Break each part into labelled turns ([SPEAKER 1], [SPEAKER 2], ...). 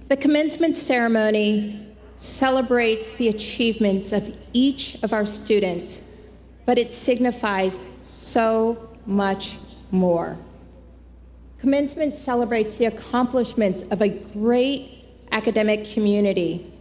[SPEAKER 1] The commencement ceremony celebrates the achievements of each of our students, but it signifies so much more. Commencement celebrates the accomplishments of a great academic community,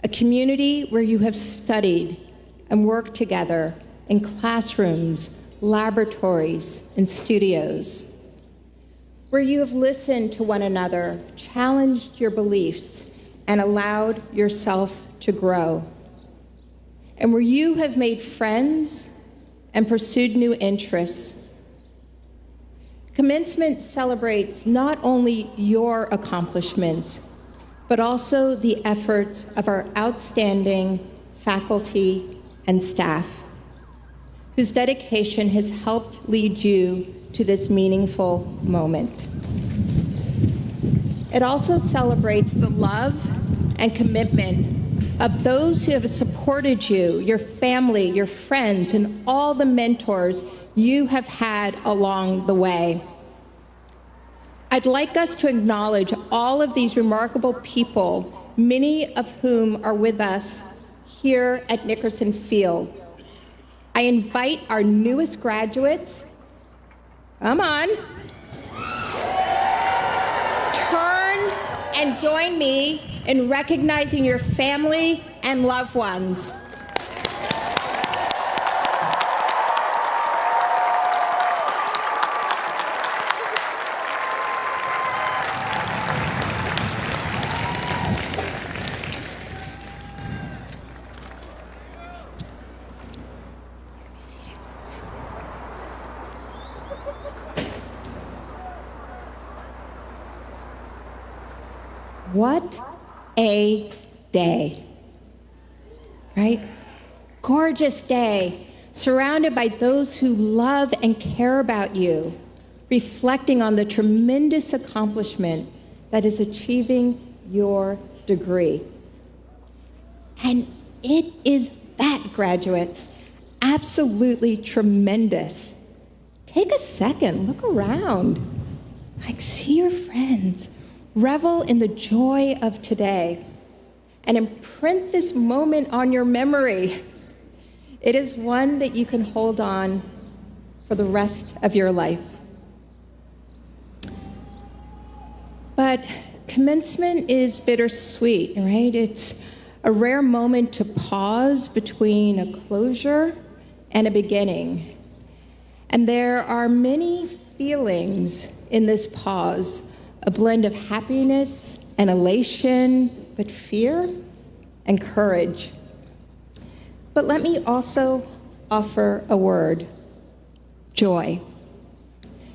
[SPEAKER 1] a community where you have studied and worked together in classrooms, laboratories, and studios, where you have listened to one another, challenged your beliefs, and allowed yourself to grow, and where you have made friends and pursued new interests. Commencement celebrates not only your accomplishments, but also the efforts of our outstanding faculty and staff, whose dedication has helped lead you to this meaningful moment. It also celebrates the love and commitment of those who have supported you, your family, your friends, and all the mentors you have had along the way. I'd like us to acknowledge all of these remarkable people, many of whom are with us here at Nickerson Field. I invite our newest graduates, come on, turn and join me in recognizing your family and loved ones. What a day, right? Gorgeous day, surrounded by those who love and care about you, reflecting on the tremendous accomplishment that is achieving your degree. And it is that, graduates, absolutely tremendous. Take a second, look around, see your friends. Revel in the joy of today and imprint this moment on your memory. It is one that you can hold on for the rest of your life. But commencement is bittersweet, right? It's a rare moment to pause between a closure and a beginning. And there are many feelings in this pause. A blend of happiness and elation, but fear and courage. But let me also offer a word, joy,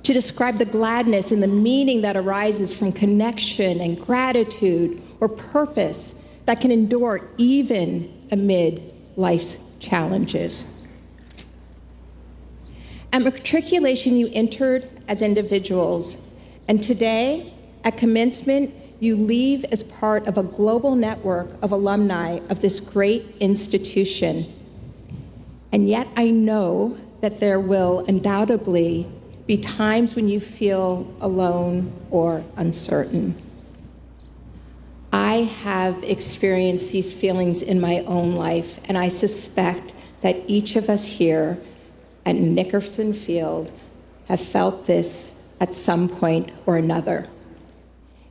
[SPEAKER 1] to describe the gladness and the meaning that arises from connection and gratitude or purpose that can endure even amid life's challenges. At matriculation, you entered as individuals, and today, at commencement, you leave as part of a global network of alumni of this great institution. And yet I know that there will undoubtedly be times when you feel alone or uncertain. I have experienced these feelings in my own life, and I suspect that each of us here at Nickerson Field have felt this at some point or another.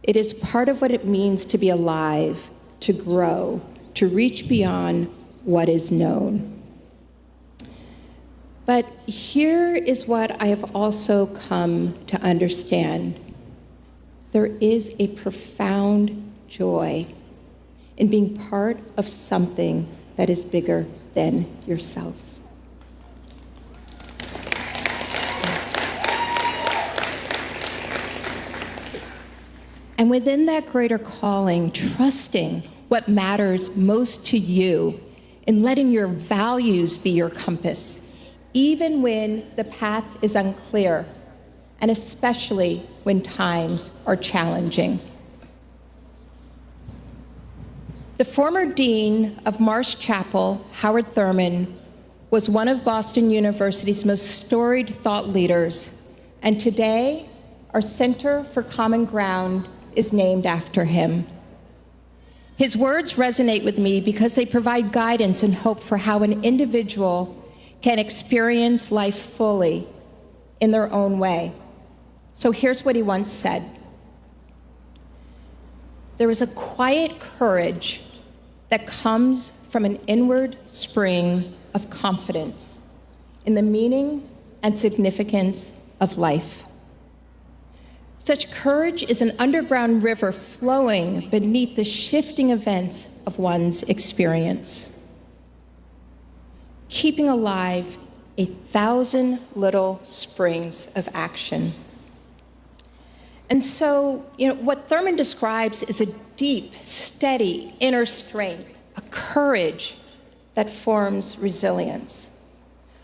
[SPEAKER 1] It is part of what it means to be alive, to grow, to reach beyond what is known. But here is what I have also come to understand. There is a profound joy in being part of something that is bigger than yourselves. And within that greater calling, trusting what matters most to you and letting your values be your compass, even when the path is unclear, and especially when times are challenging. The former dean of Marsh Chapel, Howard Thurman, was one of Boston University's most storied thought leaders, and today, our Center for Common Ground is named after him. His words resonate with me because they provide guidance and hope for how an individual can experience life fully in their own way. So here's what he once said. There is a quiet courage that comes from an inward spring of confidence in the meaning and significance of life. Such courage is an underground river flowing beneath the shifting events of one's experience, keeping alive 1,000 little springs of action. And so, what Thurman describes is a deep, steady inner strength, a courage that forms resilience,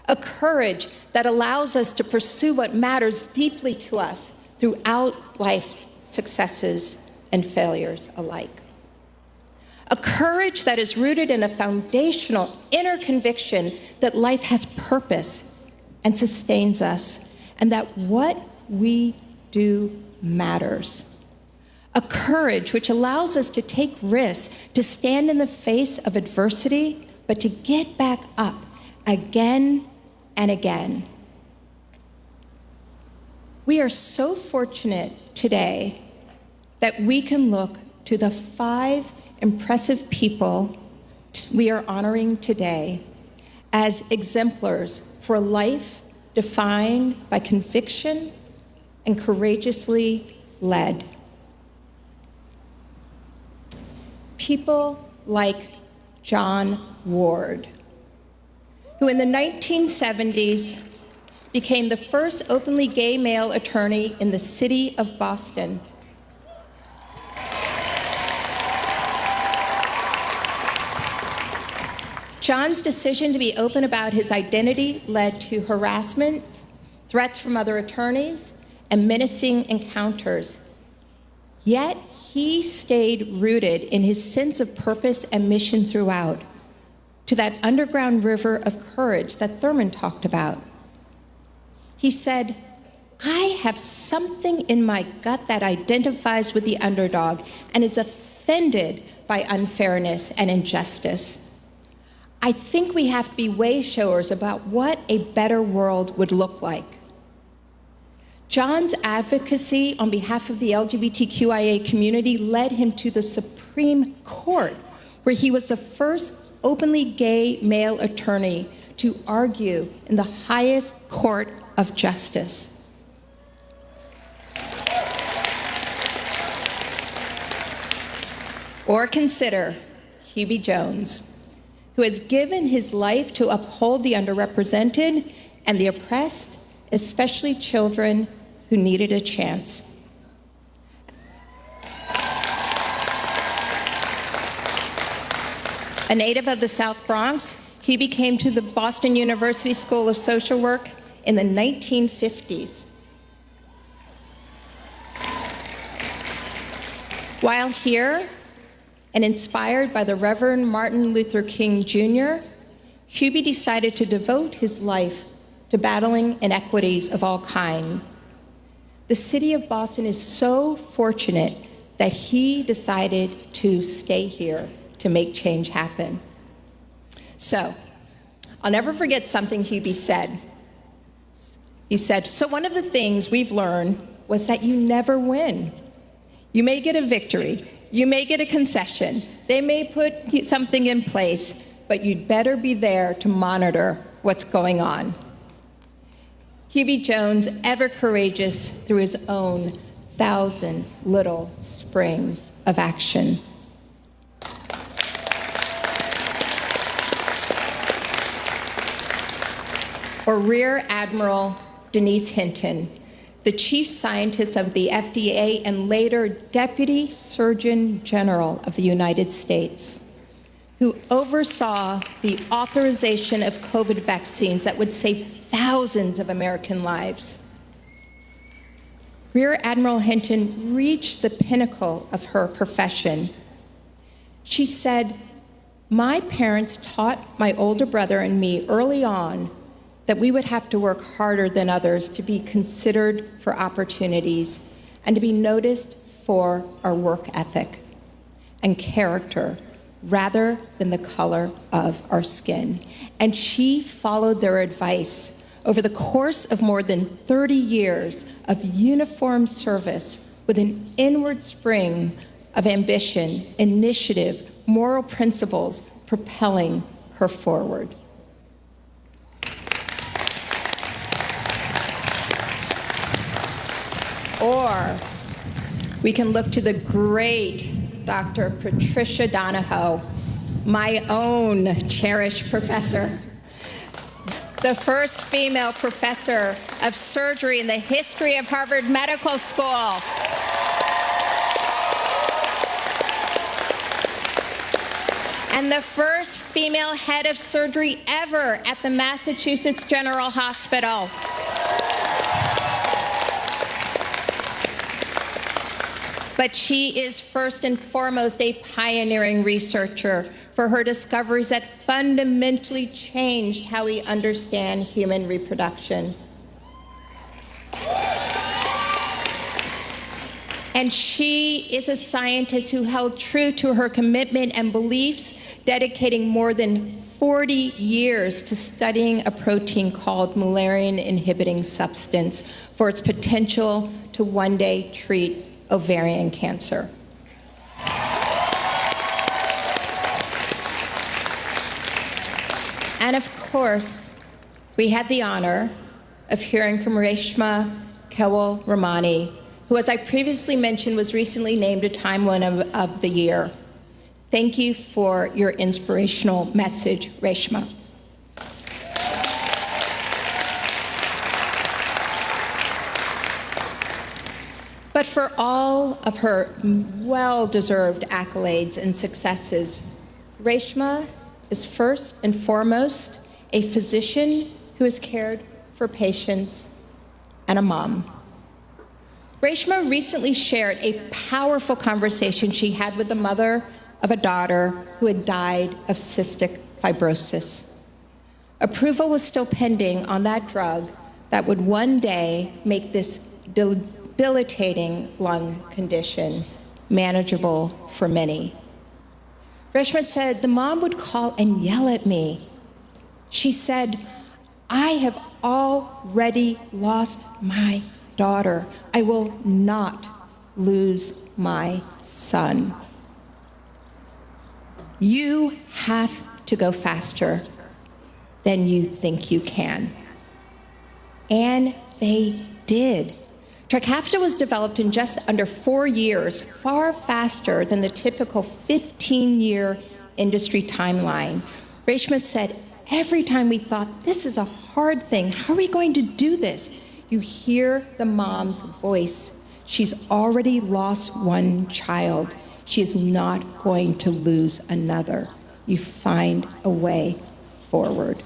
[SPEAKER 1] a courage that allows us to pursue what matters deeply to us throughout life's successes and failures alike. A courage that is rooted in a foundational inner conviction that life has purpose and sustains us, and that what we do matters. A courage which allows us to take risks, to stand in the face of adversity, but to get back up again and again. We are so fortunate today that we can look to the 5 impressive people we are honoring today as exemplars for a life defined by conviction and courageously led. People like John Ward, who in the 1970s became the first openly gay male attorney in the city of Boston. John's decision to be open about his identity led to harassment, threats from other attorneys, and menacing encounters. Yet he stayed rooted in his sense of purpose and mission throughout, to that underground river of courage that Thurman talked about. He said, "I have something in my gut that identifies with the underdog and is offended by unfairness and injustice. I think we have to be way-showers about what a better world would look like." John's advocacy on behalf of the LGBTQIA community led him to the Supreme Court, where he was the first openly gay male attorney to argue in the highest court of justice. Or consider Hubie Jones, who has given his life to uphold the underrepresented and the oppressed, especially children who needed a chance. A native of the South Bronx, Hubie came to the Boston University School of Social Work in the 1950s. While here, and inspired by the Reverend Martin Luther King Jr., Hubie decided to devote his life to battling inequities of all kinds. The city of Boston is so fortunate that he decided to stay here to make change happen. So, I'll never forget something Hubie said. He said, "So one of the things we've learned was that you never win. You may get a victory, you may get a concession, they may put something in place, but you'd better be there to monitor what's going on." Hubie Jones, ever courageous through his own 1,000 little springs of action. Or Rear Admiral Denise Hinton, the chief scientist of the FDA and later Deputy Surgeon General of the United States, who oversaw the authorization of COVID vaccines that would save thousands of American lives. Rear Admiral Hinton reached the pinnacle of her profession. She said, "My parents taught my older brother and me early on that we would have to work harder than others to be considered for opportunities and to be noticed for our work ethic. and character rather than the color of our skin. And she followed their advice over the course of more than 30 years of uniform service with an inward spring of ambition, initiative, moral principles propelling her forward. Or we can look to the great Dr. Patricia Donahoe, my own cherished professor, the first female professor of surgery in the history of Harvard Medical School. And the first female head of surgery ever at the Massachusetts General Hospital. But she is first and foremost a pioneering researcher for her discoveries that fundamentally changed how we understand human reproduction. And she is a scientist who held true to her commitment and beliefs, dedicating more than 40 years to studying a protein called Mullerian-inhibiting substance for its potential to one day treat ovarian cancer. And of course, we had the honor of hearing from Reshma Kewal-Ramani, who, as I previously mentioned, was recently named a Time Woman of the Year. Thank you for your inspirational message, Reshma. But for all of her well-deserved accolades and successes, Reshma is first and foremost a physician who has cared for patients and a mom. Reshma recently shared a powerful conversation she had with the mother of a daughter who had died of cystic fibrosis. Approval was still pending on that drug that would one day make this debilitating lung condition manageable for many. Reshma said, the mom would call and yell at me. She said, I have already lost my daughter. I will not lose my son. You have to go faster than you think you can. And they did. Trikafta was developed in just under 4 years, far faster than the typical 15-year industry timeline. Reshma said, every time we thought, this is a hard thing, how are we going to do this? You hear the mom's voice. She's already lost one child. She is not going to lose another. You find a way forward.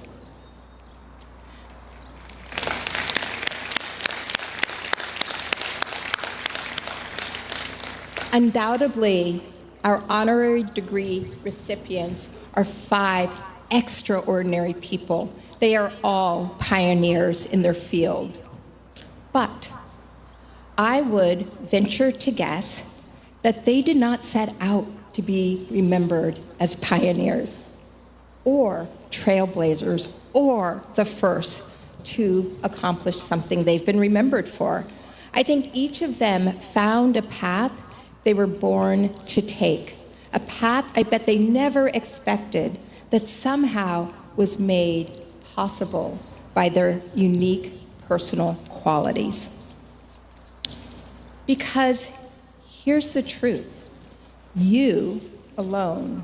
[SPEAKER 1] Undoubtedly, our honorary degree recipients are 5 extraordinary people. They are all pioneers in their field. But I would venture to guess that they did not set out to be remembered as pioneers or trailblazers or the first to accomplish something they've been remembered for. I think each of them found a path they were born to take, a path I bet they never expected that somehow was made possible by their unique personal qualities. Because here's the truth. You alone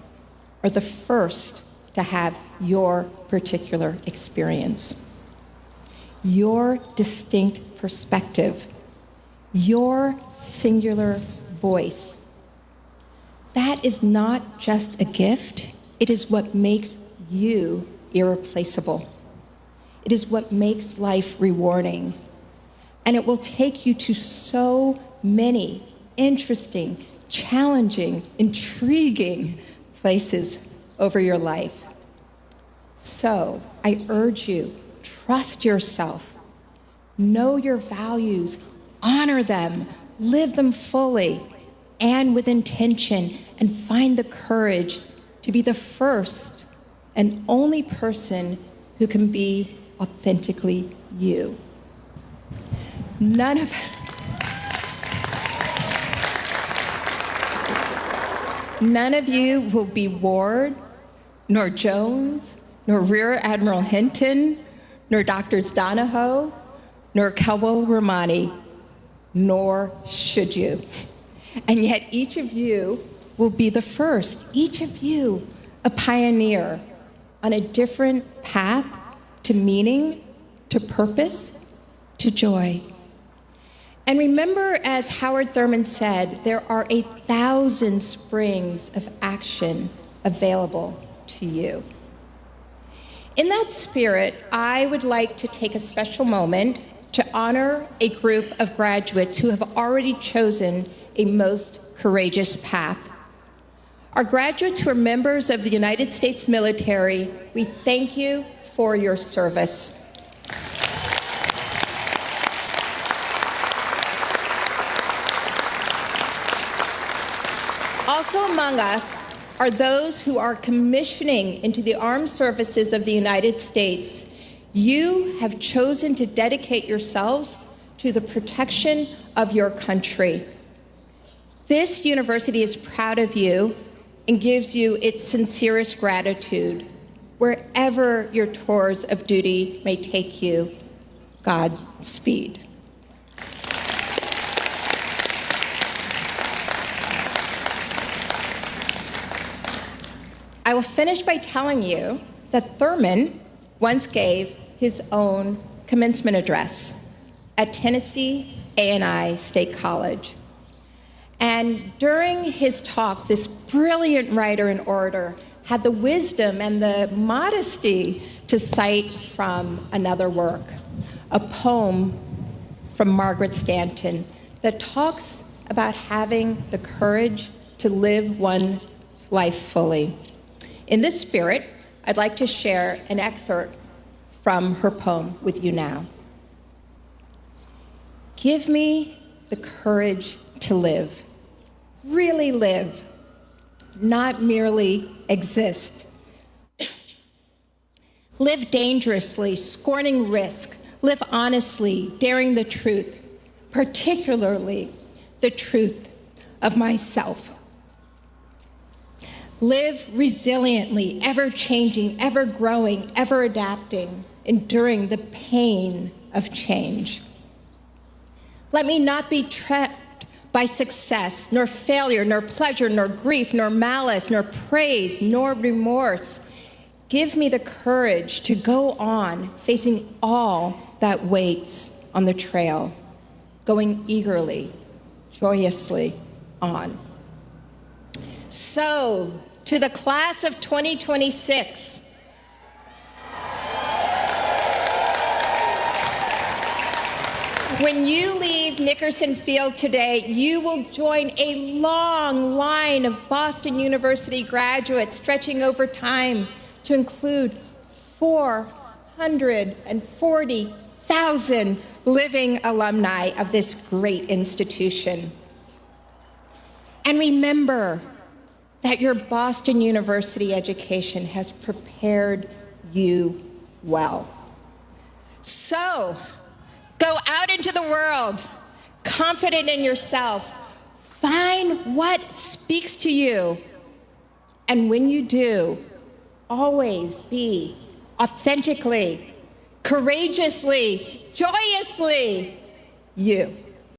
[SPEAKER 1] are the first to have your particular experience, your distinct perspective, your singular voice. That is not just a gift, it is what makes you irreplaceable. It is what makes life rewarding. And it will take you to so many interesting, challenging, intriguing places over your life. So I urge you, trust yourself, know your values, honor them, live them fully, and with intention, and find the courage to be the first and only person who can be authentically you. None of you will be Ward, nor Jones, nor Rear Admiral Hinton, nor Drs. Donahoe, nor Kewal Romani, nor should you. And yet each of you will be the first, each of you a pioneer on a different path to meaning, to purpose, to joy. And remember, as Howard Thurman said, there are 1,000 springs of action available to you. In that spirit, I would like to take a special moment to honor a group of graduates who have already chosen a most courageous path. Our graduates who are members of the United States military, we thank you for your service. Also among us are those who are commissioning into the armed services of the United States. You have chosen to dedicate yourselves to the protection of your country. This university is proud of you and gives you its sincerest gratitude. Wherever your tours of duty may take you, Godspeed. I will finish by telling you that Thurman once gave his own commencement address at Tennessee A&I State College. And during his talk, this brilliant writer and orator had the wisdom and the modesty to cite from another work, a poem from Margaret Stanton that talks about having the courage to live one's life fully. In this spirit, I'd like to share an excerpt from her poem with you now. Give me the courage to live, really live, not merely exist. Live dangerously, scorning risk. Live honestly, daring the truth, particularly the truth of myself. Live resiliently, ever-changing, ever-growing, ever-adapting, enduring the pain of change. Let me not be trapped by success, nor failure, nor pleasure, nor grief, nor malice, nor praise, nor remorse. Give me the courage to go on, facing all that waits on the trail, going eagerly, joyously on. So, to the class of 2026, when you leave Nickerson Field today, you will join a long line of Boston University graduates stretching over time to include 440,000 living alumni of this great institution. And remember that your Boston University education has prepared you well. So, go out into the world, confident in yourself. Find what speaks to you. And when you do, always be authentically, courageously, joyously you.